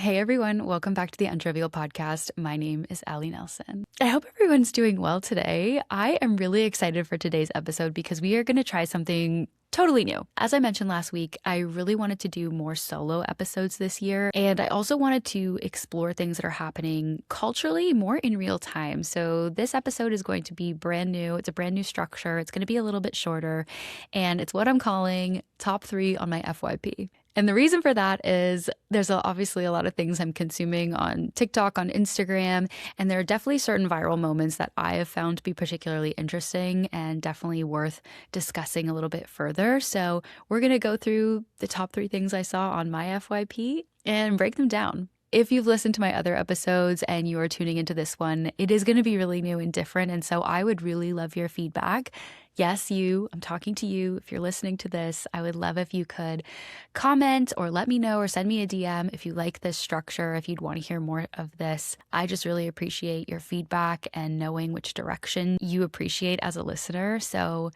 Hey everyone, welcome back to the Untrivial Podcast. My name is Allie Nelson. I hope everyone's doing well today. I am really excited for today's episode because we are going to try something totally new. As I mentioned last week, I really wanted to do more solo episodes this year, and I also wanted to explore things that are happening culturally more in real time. So this episode is going to be brand new. It's a brand new structure. It's going to be a little bit shorter, and it's what I'm calling Top 3 on my FYP. And the reason for that is there's obviously a lot of things I'm consuming on TikTok, on Instagram, and there are definitely certain viral moments that I have found to be particularly interesting and definitely worth discussing a little bit further. So we're going to go through the top 3 things I saw on my FYP and break them down. If you've listened to my other episodes and you are tuning into this one, it is going to be really new and different. And so I would really love your feedback. Yes, I'm talking to you. If you're listening to this, I would love if you could comment or let me know or send me a DM if you like this structure, if you'd want to hear more of this. I just really appreciate your feedback and knowing which direction you appreciate as a listener. So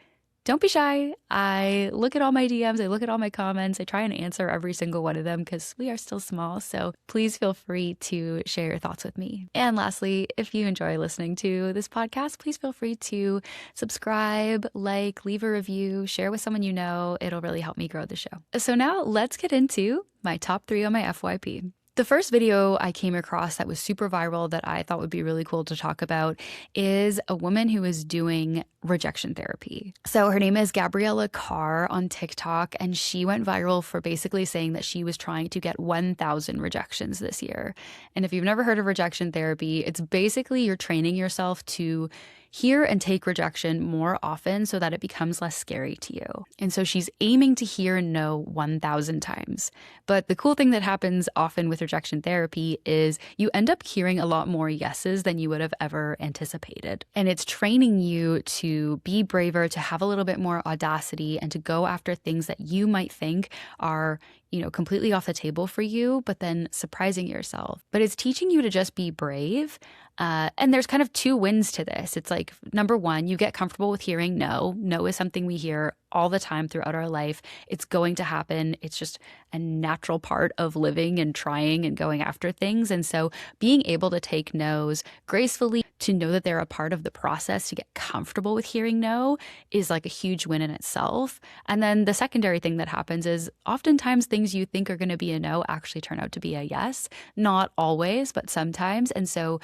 don't be shy. I look at all my DMs. I look at all my comments. I try and answer every single one of them because we are still small. So please feel free to share your thoughts with me. And lastly, if you enjoy listening to this podcast, please feel free to subscribe, leave a review, share with someone you know. It'll really help me grow the show. So now let's get into my top 3 on my FYP. The first video I came across that was super viral that I thought would be really cool to talk about is a woman who is doing rejection therapy. So her name is Gabriella Carr on TikTok, and she went viral for basically saying that she was trying to get 1,000 rejections this year. And if you've never heard of rejection therapy, it's basically you're training yourself to hear and take rejection more often so that it becomes less scary to you. And so she's aiming to hear and know 1,000 times. But the cool thing that happens often with rejection therapy is you end up hearing a lot more yeses than you would have ever anticipated. And it's training you to be braver, to have a little bit more audacity, and to go after things that you might think are completely off the table for you, but then surprising yourself. But it's teaching you to just be brave. And there's kind of 2 wins to this. It's like, number 1, you get comfortable with hearing no. No is something we hear all the time throughout our life. It's going to happen. It's just a natural part of living and trying and going after things. And so being able to take no's gracefully, to know that they're a part of the process, to get comfortable with hearing no is like a huge win in itself. And then the secondary thing that happens is oftentimes things you think are going to be a no actually turn out to be a yes. Not always, but sometimes. And so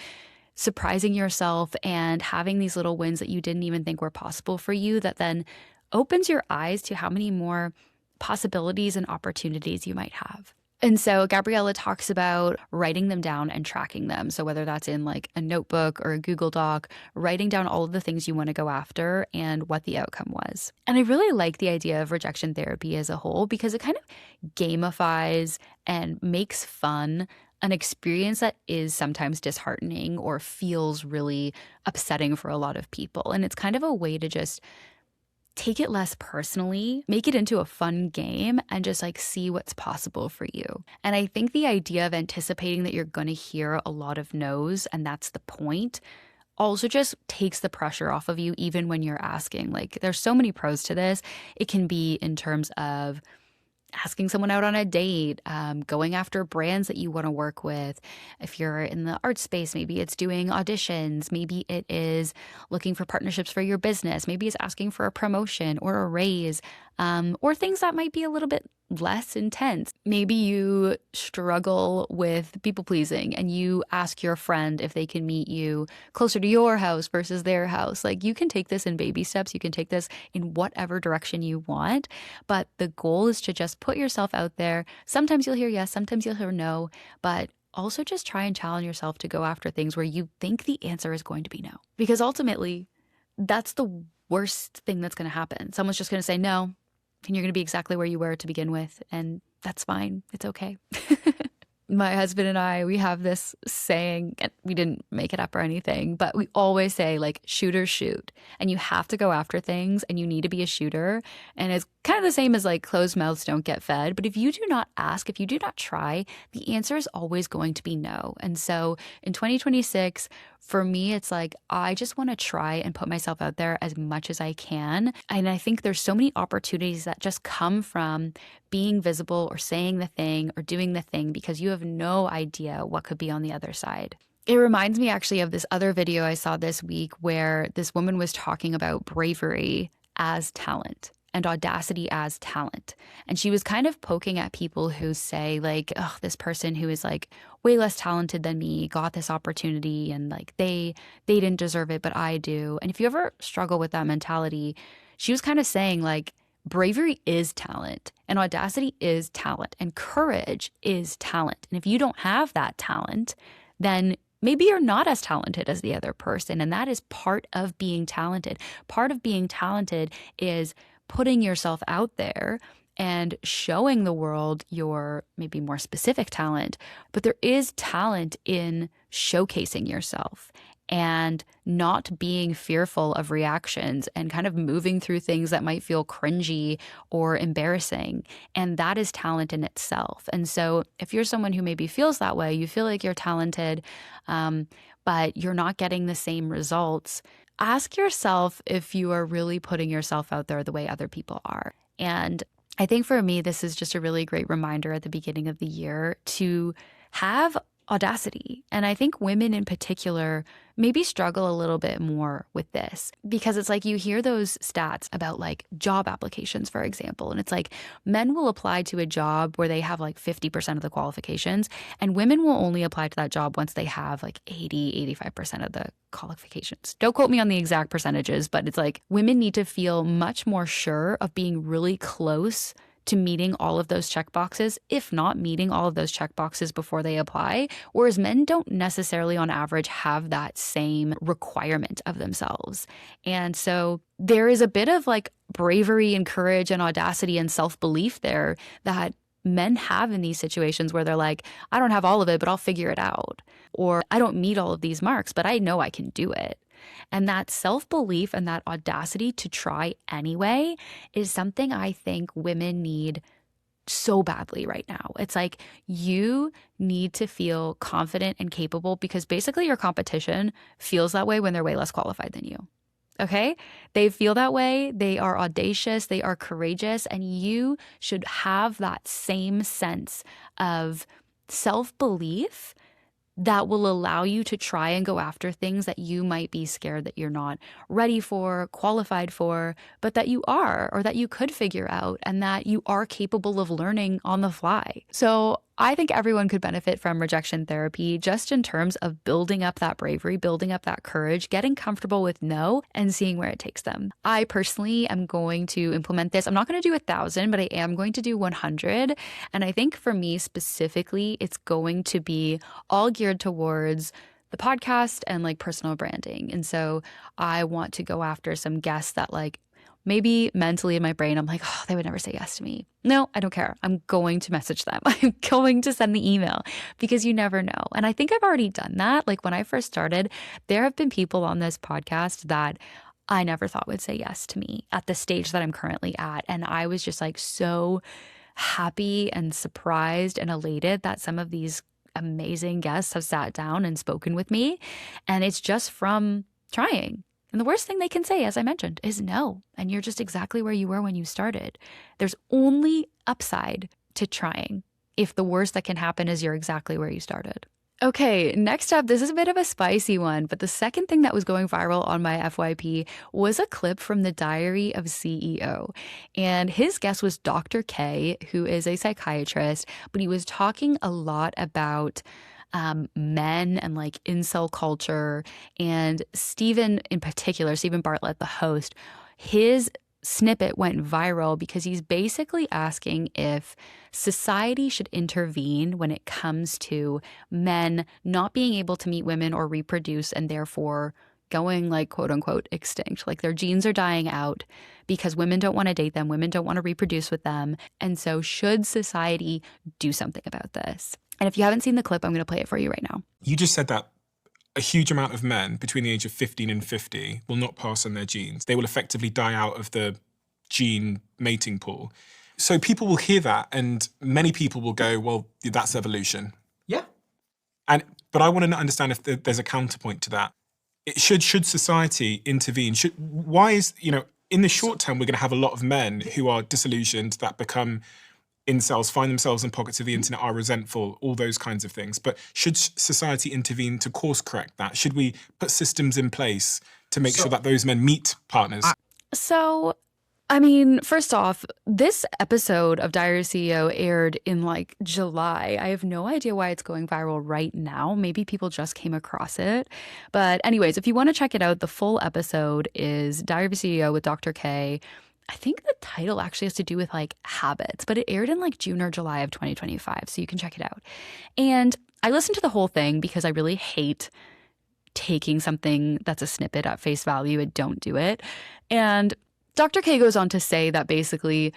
surprising yourself and having these little wins that you didn't even think were possible for you, that then opens your eyes to how many more possibilities and opportunities you might have. And so Gabriella talks about writing them down and tracking them. So whether that's in like a notebook or a Google Doc, writing down all of the things you want to go after and what the outcome was. And I really like the idea of rejection therapy as a whole because it kind of gamifies and makes fun an experience that is sometimes disheartening or feels really upsetting for a lot of people. And it's kind of a way to just take it less personally, make it into a fun game, and just like see what's possible for you. And I think the idea of anticipating that you're going to hear a lot of no's, and that's the point, also just takes the pressure off of you even when you're asking. Like, there's so many pros to this. It can be in terms of asking someone out on a date, going after brands that you want to work with. If you're in the art space, maybe it's doing auditions. Maybe it is looking for partnerships for your business. Maybe it's asking for a promotion or a raise, or things that might be a little bit less intense. Maybe you struggle with people pleasing and you ask your friend if they can meet you closer to your house versus their house. Like, you can take this in baby steps. You can take this in whatever direction you want. But the goal is to just put yourself out there. Sometimes you'll hear yes, sometimes you'll hear no, but also just try and challenge yourself to go after things where you think the answer is going to be no. Because ultimately, that's the worst thing that's going to happen. Someone's just going to say no, and you're going to be exactly where you were to begin with. And that's fine. It's okay. My husband and I, we have this saying, and we didn't make it up or anything, but we always say, like, shooters shoot. And you have to go after things and you need to be a shooter. And it's kind of the same as like closed mouths don't get fed. But if you do not ask, if you do not try, the answer is always going to be no. And so in 2026, for me, it's like, I just want to try and put myself out there as much as I can. And I think there's so many opportunities that just come from being visible or saying the thing or doing the thing because you have have no idea what could be on the other side. It reminds me actually of this other video I saw this week where this woman was talking about bravery as talent and audacity as talent. And she was kind of poking at people who say like, oh, this person who is like way less talented than me got this opportunity and like they didn't deserve it, but I do. And if you ever struggle with that mentality, she was kind of saying like, bravery is talent and audacity is talent and courage is talent. And if you don't have that talent, then maybe you're not as talented as the other person. And that is part of being talented. Part of being talented is putting yourself out there and showing the world your maybe more specific talent. But there is talent in showcasing yourself and not being fearful of reactions and kind of moving through things that might feel cringy or embarrassing. And that is talent in itself. And so if you're someone who maybe feels that way, you feel like you're talented, but you're not getting the same results, ask yourself if you are really putting yourself out there the way other people are. And I think for me, this is just a really great reminder at the beginning of the year to have audacity. And I think women in particular maybe struggle a little bit more with this because it's like you hear those stats about like job applications, for example, and it's like men will apply to a job where they have like 50% of the qualifications and women will only apply to that job once they have like 80-85% of the qualifications. Don't quote me on the exact percentages, but it's like women need to feel much more sure of being really close to meeting all of those checkboxes, if not meeting all of those checkboxes before they apply, whereas men don't necessarily on average have that same requirement of themselves. And so there is a bit of like bravery and courage and audacity and self-belief there that men have in these situations where they're like, I don't have all of it, but I'll figure it out. Or I don't meet all of these marks, but I know I can do it. And that self-belief and that audacity to try anyway is something I think women need so badly right now. It's like you need to feel confident and capable because basically your competition feels that way when they're way less qualified than you. Okay? They feel that way. They are audacious. They are courageous. And you should have that same sense of self-belief that will allow you to try and go after things that you might be scared that you're not ready for, qualified for, but that you are, or that you could figure out, and that you are capable of learning on the fly. So I think everyone could benefit from rejection therapy just in terms of building up that bravery, building up that courage, getting comfortable with no, and seeing where it takes them. I personally am going to implement this. I'm not going to do 1,000, but I am going to do 100. And I think for me specifically, it's going to be all geared towards the podcast and like personal branding. And so I want to go after some guests that like maybe mentally in my brain, I'm like, oh, they would never say yes to me. No, I don't care. I'm going to message them. I'm going to send the email because you never know. And I think I've already done that. Like when I first started, there have been people on this podcast that I never thought would say yes to me at the stage that I'm currently at. And I was just like so happy and surprised and elated that some of these amazing guests have sat down and spoken with me. And it's just from trying. And the worst thing they can say, as I mentioned, is no. And you're just exactly where you were when you started. There's only upside to trying if the worst that can happen is you're exactly where you started. Okay, next up, this is a bit of a spicy one, but the second thing that was going viral on my FYP was a clip from the Diary of CEO. And his guest was Dr. K, who is a psychiatrist, but he was talking a lot about men and like incel culture. And Stephen in particular, Stephen Bartlett, the host, his snippet went viral because he's basically asking if society should intervene when it comes to men not being able to meet women or reproduce and therefore going like quote unquote extinct. Like their genes are dying out because women don't want to date them, women don't want to reproduce with them. And so should society do something about this? And if you haven't seen the clip, I'm going to play it for you right now. You just said that a huge amount of men between the age of 15 and 50 will not pass on their genes. They will effectively die out of the gene mating pool. So people will hear that and many people will go, well, that's evolution. Yeah. But I want to understand if there's a counterpoint to that. Should society intervene? Why is, in the short term, we're going to have a lot of men who are disillusioned that become incels find themselves in pockets of the internet, are resentful, all those kinds of things. But should society intervene to course correct that? Should we put systems in place to make sure that those men meet partners? So, I mean, first off, this episode of Diary of a CEO aired in like July. I have no idea why it's going viral right now. Maybe people just came across it. But anyways, if you want to check it out, the full episode is Diary of a CEO with Dr. K. I think the title actually has to do with like habits, but it aired in like June or July of 2025. So you can check it out. And I listened to the whole thing because I really hate taking something that's a snippet at face value and don't do it. And Dr. K goes on to say that basically,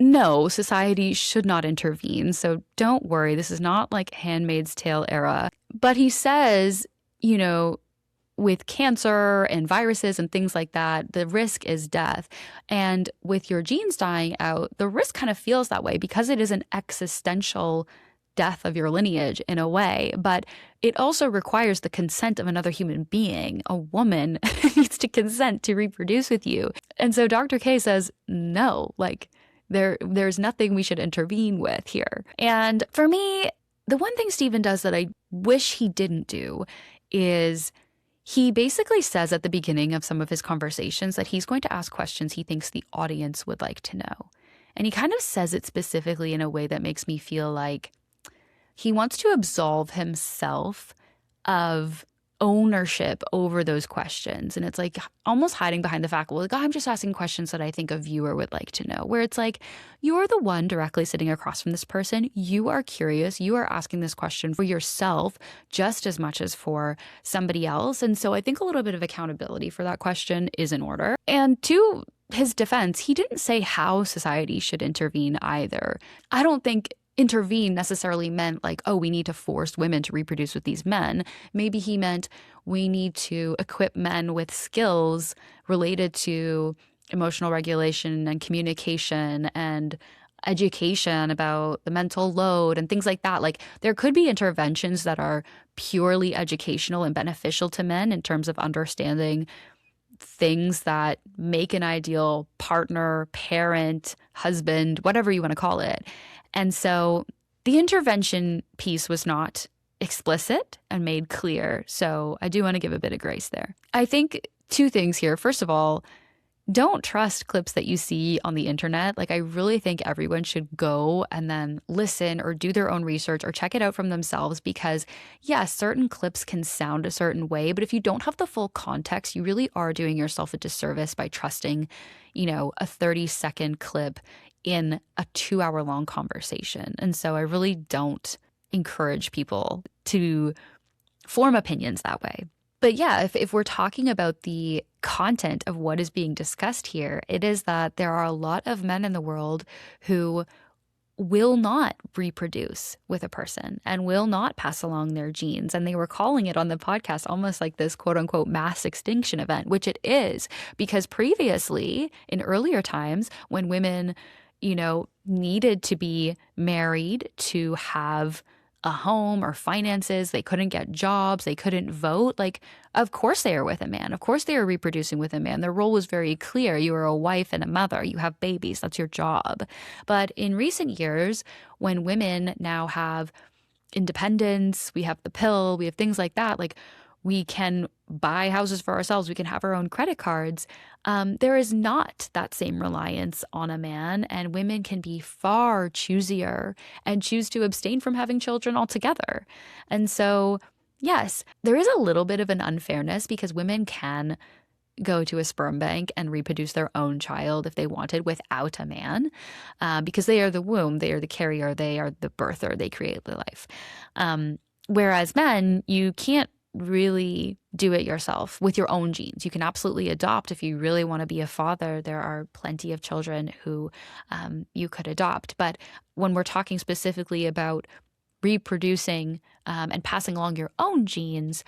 no, society should not intervene. So don't worry. This is not like Handmaid's Tale era. But he says, you know, with cancer and viruses and things like that, the risk is death. And with your genes dying out, the risk kind of feels that way because it is an existential death of your lineage in a way. But it also requires the consent of another human being. A woman needs to consent to reproduce with you. And so Dr. K says, no, like there's nothing we should intervene with here. And for me, the one thing Stephen does that I wish he didn't do is he basically says at the beginning of some of his conversations that he's going to ask questions he thinks the audience would like to know. And he kind of says it specifically in a way that makes me feel like he wants to absolve himself of ownership over those questions. And it's like almost hiding behind the fact, well, like, I'm just asking questions that I think a viewer would like to know, where it's like, you're the one directly sitting across from this person. You are curious. You are asking this question for yourself just as much as for somebody else. And so I think a little bit of accountability for that question is in order. And to his defense, he didn't say how society should intervene either. I don't think intervene necessarily meant like, oh, we need to force women to reproduce with these men. Maybe he meant we need to equip men with skills related to emotional regulation and communication and education about the mental load and things like that. Like there could be interventions that are purely educational and beneficial to men in terms of understanding things that make an ideal partner, parent, husband, whatever you want to call it. And so the intervention piece was not explicit and made clear. So I do want to give a bit of grace there. I think two things here. First of all, don't trust clips that you see on the internet. Like I really think everyone should go and then listen or do their own research or check it out from themselves because yes, certain clips can sound a certain way, but if you don't have the full context, you really are doing yourself a disservice by trusting, you know, a 30-second clip in a 2-hour-long conversation. And so I really don't encourage people to form opinions that way. But yeah, if we're talking about the content of what is being discussed here, it is that there are a lot of men in the world who will not reproduce with a person and will not pass along their genes. And they were calling it on the podcast almost like this quote unquote mass extinction event, which it is, because previously in earlier times when women, you know, needed to be married to have a home or finances, they couldn't get jobs, they couldn't vote. Like, of course they are with a man. Of course they are reproducing with a man. Their role was very clear. You are a wife and a mother. You have babies. That's your job. But in recent years, when women now have independence, we have the pill, we have things like that, like we can buy houses for ourselves, we can have our own credit cards. There is not that same reliance on a man, and women can be far choosier and choose to abstain from having children altogether. And so, yes, there is a little bit of an unfairness because women can go to a sperm bank and reproduce their own child if they wanted without a man, because they are the womb, they are the carrier, they are the birther, they create the life. Whereas men, you can't really do it yourself with your own genes. You can absolutely adopt if you really want to be a father. There are plenty of children who you could adopt. But when we're talking specifically about reproducing and passing along your own genes,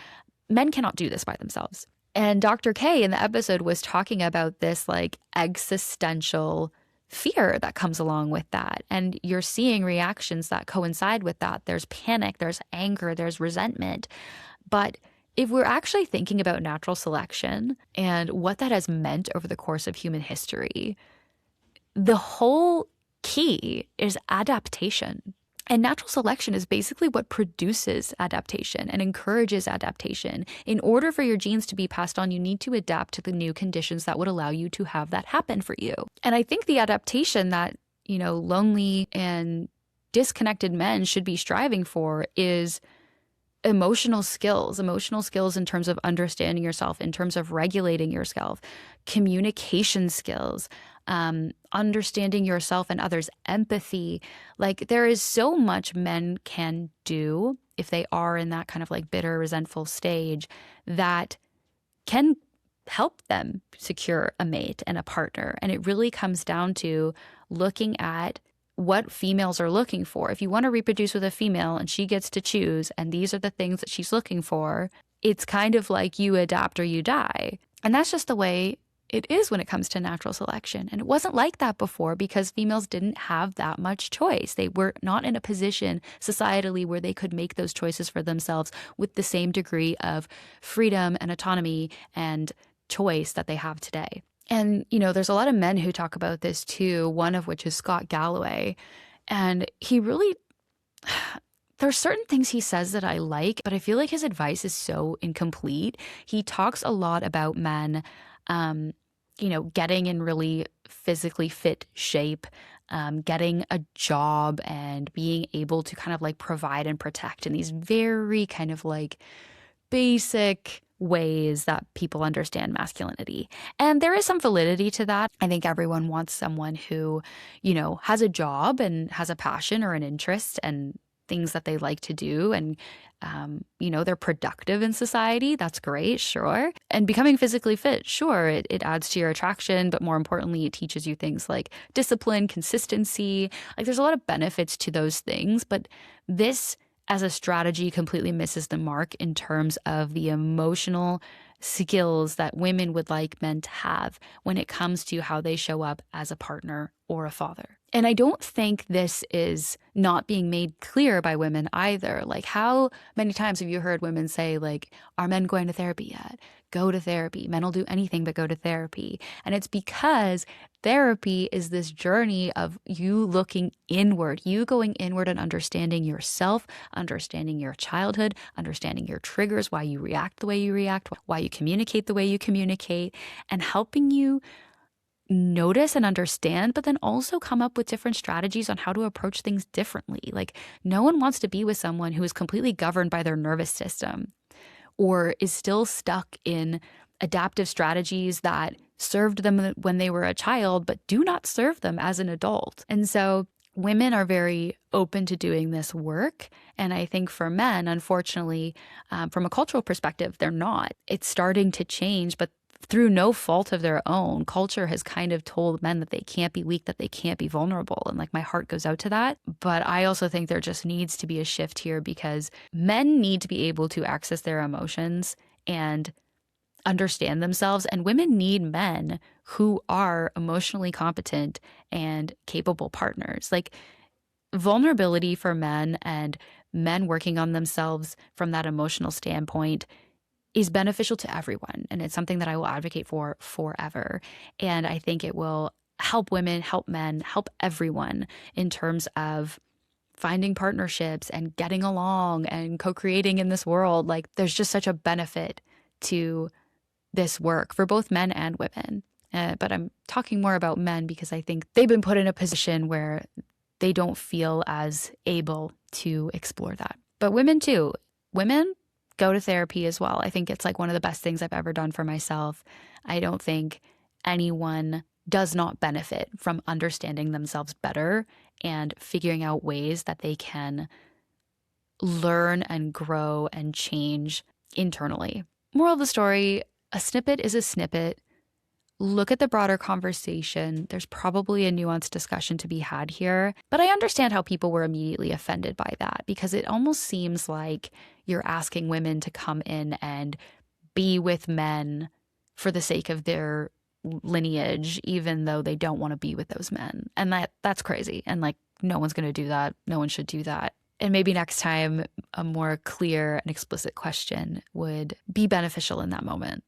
men cannot do this by themselves. And Dr. K in the episode was talking about this like existential fear that comes along with that. And you're seeing reactions that coincide with that. There's panic, there's anger, there's resentment. But if we're actually thinking about natural selection and what that has meant over the course of human history, the whole key is adaptation. And natural selection is basically what produces adaptation and encourages adaptation. In order for your genes to be passed on, you need to adapt to the new conditions that would allow you to have that happen for you. And I think the adaptation that, lonely and disconnected men should be striving for is emotional skills in terms of understanding yourself, in terms of regulating yourself, communication skills, understanding yourself and others, empathy. Like, there is so much men can do if they are in that kind of like bitter, resentful stage that can help them secure a mate and a partner. And it really comes down to looking at what females are looking for. If you want to reproduce with a female and she gets to choose, and these are the things that she's looking for, it's kind of like you adapt or you die. And that's just the way it is when it comes to natural selection. And it wasn't like that before because females didn't have that much choice. They were not in a position societally where they could make those choices for themselves with the same degree of freedom and autonomy and choice that they have today. And, there's a lot of men who talk about this too, one of which is Scott Galloway. And he really, there's certain things he says that I like, but I feel like his advice is so incomplete. He talks a lot about men, getting in really physically fit shape, getting a job and being able to kind of like provide and protect in these very kind of like basic ways that people understand masculinity. And there is some validity to that. I think everyone wants someone who, has a job and has a passion or an interest and things that they like to do. And, they're productive in society. That's great. Sure. And becoming physically fit. Sure. It adds to your attraction, but more importantly, it teaches you things like discipline, consistency. Like, there's a lot of benefits to those things, but this as a strategy completely misses the mark in terms of the emotional skills that women would like men to have when it comes to how they show up as a partner or a father. And I don't think this is not being made clear by women either. Like, how many times have you heard women say, like, are men going to therapy yet? Go to therapy. Men will do anything but go to therapy. And it's because therapy is this journey of you looking inward, you going inward and understanding yourself, understanding your childhood, understanding your triggers, why you react the way you react, why you communicate the way you communicate, and helping you notice and understand, but then also come up with different strategies on how to approach things differently. Like, no one wants to be with someone who is completely governed by their nervous system or is still stuck in adaptive strategies that served them when they were a child, but do not serve them as an adult. And so women are very open to doing this work. And I think for men, unfortunately, from a cultural perspective, they're not. It's starting to change, but through no fault of their own. Culture has kind of told men that they can't be weak, that they can't be vulnerable. And like, my heart goes out to that. But I also think there just needs to be a shift here because men need to be able to access their emotions and understand themselves. And women need men who are emotionally competent and capable partners. Like, vulnerability for men and men working on themselves from that emotional standpoint is beneficial to everyone. And it's something that I will advocate for forever. And I think it will help women, help men, help everyone in terms of finding partnerships and getting along and co-creating in this world. Like, there's just such a benefit to this work for both men and women. But I'm talking more about men because I think they've been put in a position where they don't feel as able to explore that. But women too. Women go to therapy as well. I think it's like one of the best things I've ever done for myself. I don't think anyone does not benefit from understanding themselves better and figuring out ways that they can learn and grow and change internally. Moral of the story, a snippet is a snippet. Look at the broader conversation. There's probably a nuanced discussion to be had here, but I understand how people were immediately offended by that because it almost seems like you're asking women to come in and be with men for the sake of their lineage, even though they don't want to be with those men. And that's crazy. And like, no one's going to do that. No one should do that. And maybe next time a more clear and explicit question would be beneficial in that moment.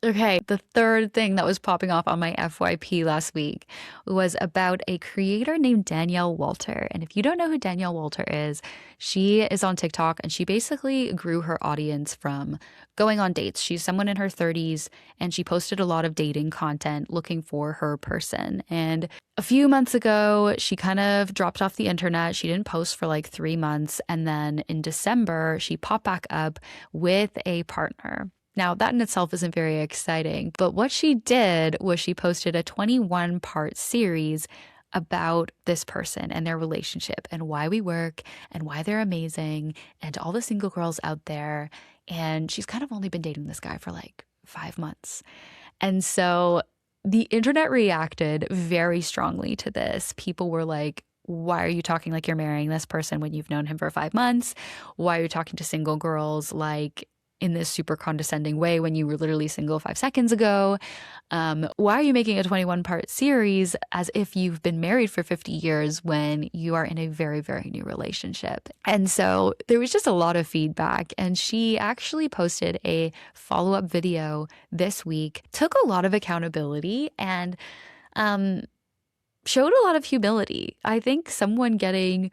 Okay, the third thing that was popping off on my FYP last week was about a creator named Danielle Walter. And if you don't know who Danielle Walter is, she is on TikTok and she basically grew her audience from going on dates. She's someone in her 30s and she posted a lot of dating content looking for her person. And a few months ago, she kind of dropped off the internet. She didn't post for like 3 months. And then in December, she popped back up with a partner. Now, that in itself isn't very exciting, but what she did was she posted a 21-part series about this person and their relationship and why we work and why they're amazing and all the single girls out there. And she's kind of only been dating this guy for like 5 months. And so the internet reacted very strongly to this. People were like, why are you talking like you're marrying this person when you've known him for 5 months? Why are you talking to single girls like in this super condescending way when you were literally single 5 seconds ago? Why are you making a 21-part series as if you've been married for 50 years when you are in a very, very new relationship? And so there was just a lot of feedback. And she actually posted a follow-up video this week, took a lot of accountability, and showed a lot of humility. I think someone getting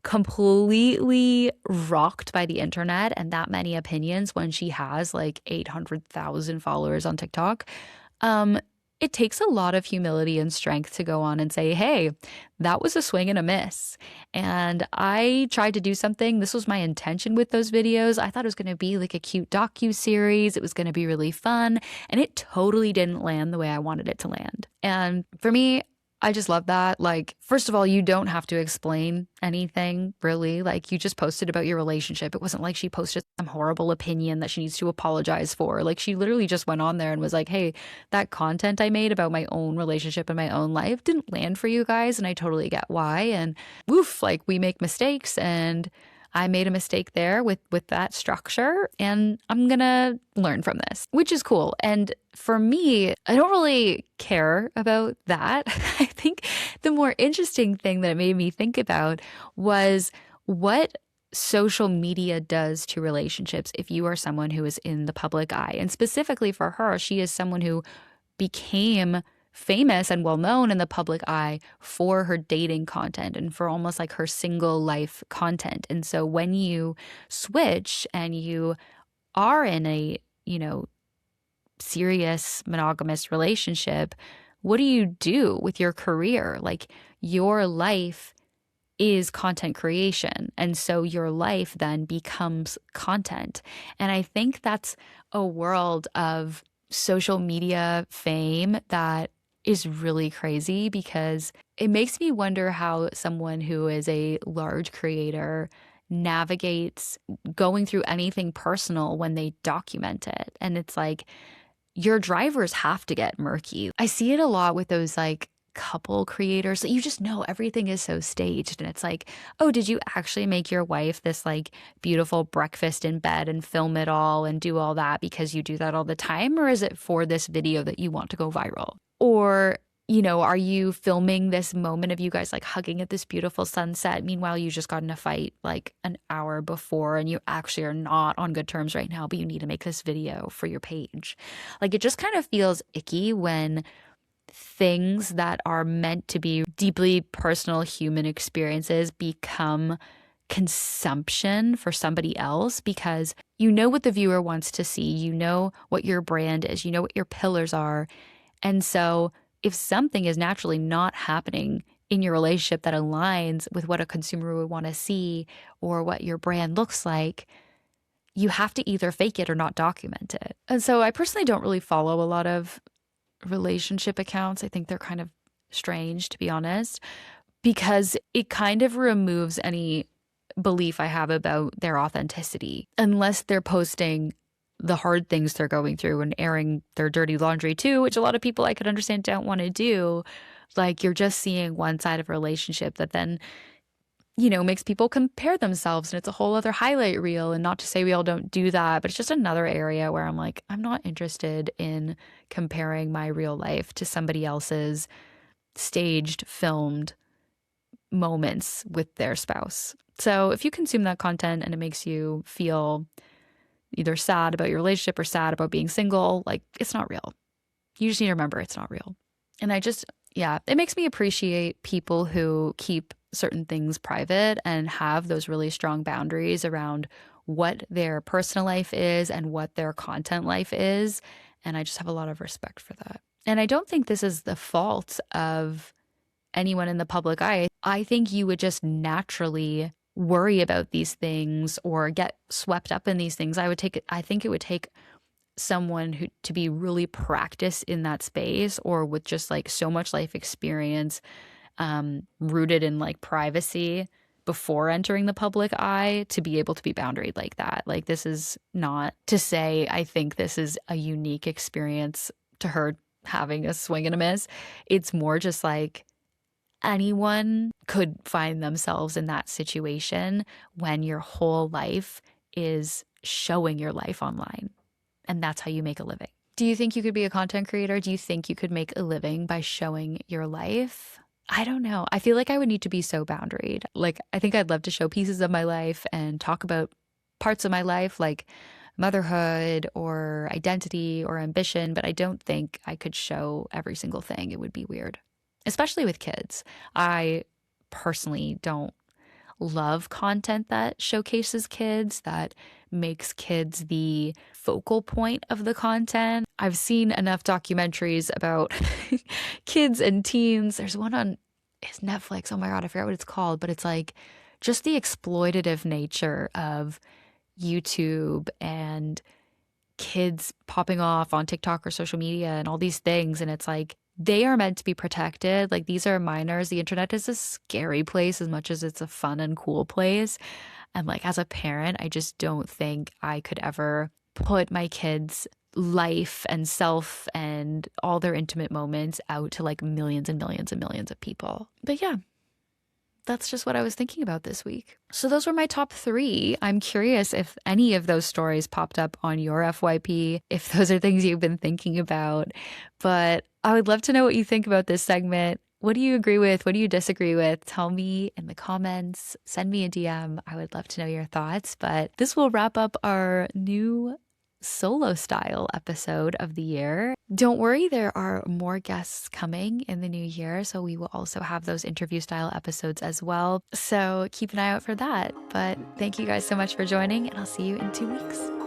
completely rocked by the internet and that many opinions when she has like 800,000 followers on TikTok, it takes a lot of humility and strength to go on and say, hey, that was a swing and a miss. And I tried to do something. This was my intention with those videos. I thought it was going to be like a cute docu-series. It was going to be really fun. And it totally didn't land the way I wanted it to land. And for me, I just love that. Like, first of all, you don't have to explain anything, really. Like, you just posted about your relationship. It wasn't like she posted some horrible opinion that she needs to apologize for. Like, she literally just went on there and was like, hey, that content I made about my own relationship and my own life didn't land for you guys. And I totally get why. And woof, like, we make mistakes. And I made a mistake there with that structure, and I'm gonna learn from this, which is cool. And for me, I don't really care about that. I think the more interesting thing that it made me think about was what social media does to relationships if you are someone who is in the public eye. And specifically for her, she is someone who became famous and well known in the public eye for her dating content and for almost like her single life content. And so when you switch and you are in a, serious monogamous relationship, what do you do with your career? Like, your life is content creation. And so your life then becomes content. And I think that's a world of social media fame that is really crazy, because it makes me wonder how someone who is a large creator navigates going through anything personal when they document it. And it's like, your drivers have to get murky. I see it a lot with those like couple creators that you just know everything is so staged. And it's like, oh, did you actually make your wife this like beautiful breakfast in bed and film it all and do all that because you do that all the time? Or is it for this video that you want to go viral? Or, are you filming this moment of you guys like hugging at this beautiful sunset? Meanwhile, you just got in a fight like an hour before and you actually are not on good terms right now, but you need to make this video for your page. Like, it just kind of feels icky when things that are meant to be deeply personal human experiences become consumption for somebody else, because you know what the viewer wants to see, you know what your brand is, you know what your pillars are. And so if something is naturally not happening in your relationship that aligns with what a consumer would want to see or what your brand looks like, you have to either fake it or not document it. And so I personally don't really follow a lot of relationship accounts. I think they're kind of strange, to be honest, because it kind of removes any belief I have about their authenticity, unless they're posting the hard things they're going through and airing their dirty laundry too, which a lot of people I could understand don't want to do. Like, you're just seeing one side of a relationship that then, makes people compare themselves, and it's a whole other highlight reel. And not to say we all don't do that, but it's just another area where I'm like, I'm not interested in comparing my real life to somebody else's staged, filmed moments with their spouse. So if you consume that content and it makes you feel either sad about your relationship or sad about being single, like it's not real. You just need to remember it's not real. And it makes me appreciate people who keep certain things private and have those really strong boundaries around what their personal life is and what their content life is. And I just have a lot of respect for that. And I don't think this is the fault of anyone in the public eye. I think you would just naturally worry about these things or get swept up in these things. I think it would take someone who to be really practiced in that space or with just like so much life experience, rooted in like privacy before entering the public eye to be able to be boundaried like that. Like, this is not to say I think this is a unique experience to her having a swing and a miss. It's more just like anyone could find themselves in that situation when your whole life is showing your life online. And that's how you make a living. Do you think you could be a content creator? Do you think you could make a living by showing your life? I don't know. I feel like I would need to be so boundaried. Like, I think I'd love to show pieces of my life and talk about parts of my life, like motherhood or identity or ambition, but I don't think I could show every single thing. It would be weird, especially with kids. I personally don't love content that showcases kids, that makes kids the focal point of the content. I've seen enough documentaries about kids and teens. There's one on Netflix. Oh my God, I forgot what it's called, but it's like just the exploitative nature of YouTube and kids popping off on TikTok or social media and all these things. And it's like, they are meant to be protected. Like, these are minors. The internet is a scary place as much as it's a fun and cool place. And like, as a parent, I just don't think I could ever put my kids' life and self and all their intimate moments out to like millions and millions and millions of people. But yeah, that's just what I was thinking about this week. So those were my top 3. I'm curious if any of those stories popped up on your FYP, if those are things you've been thinking about. But I would love to know what you think about this segment. What do you agree with? What do you disagree with? Tell me in the comments. Send me a DM. I would love to know your thoughts. But this will wrap up our new solo style episode of the year. Don't worry, there are more guests coming in the new year, so we will also have those interview style episodes as well. So keep an eye out for that. But thank you guys so much for joining, and I'll see you in 2 weeks.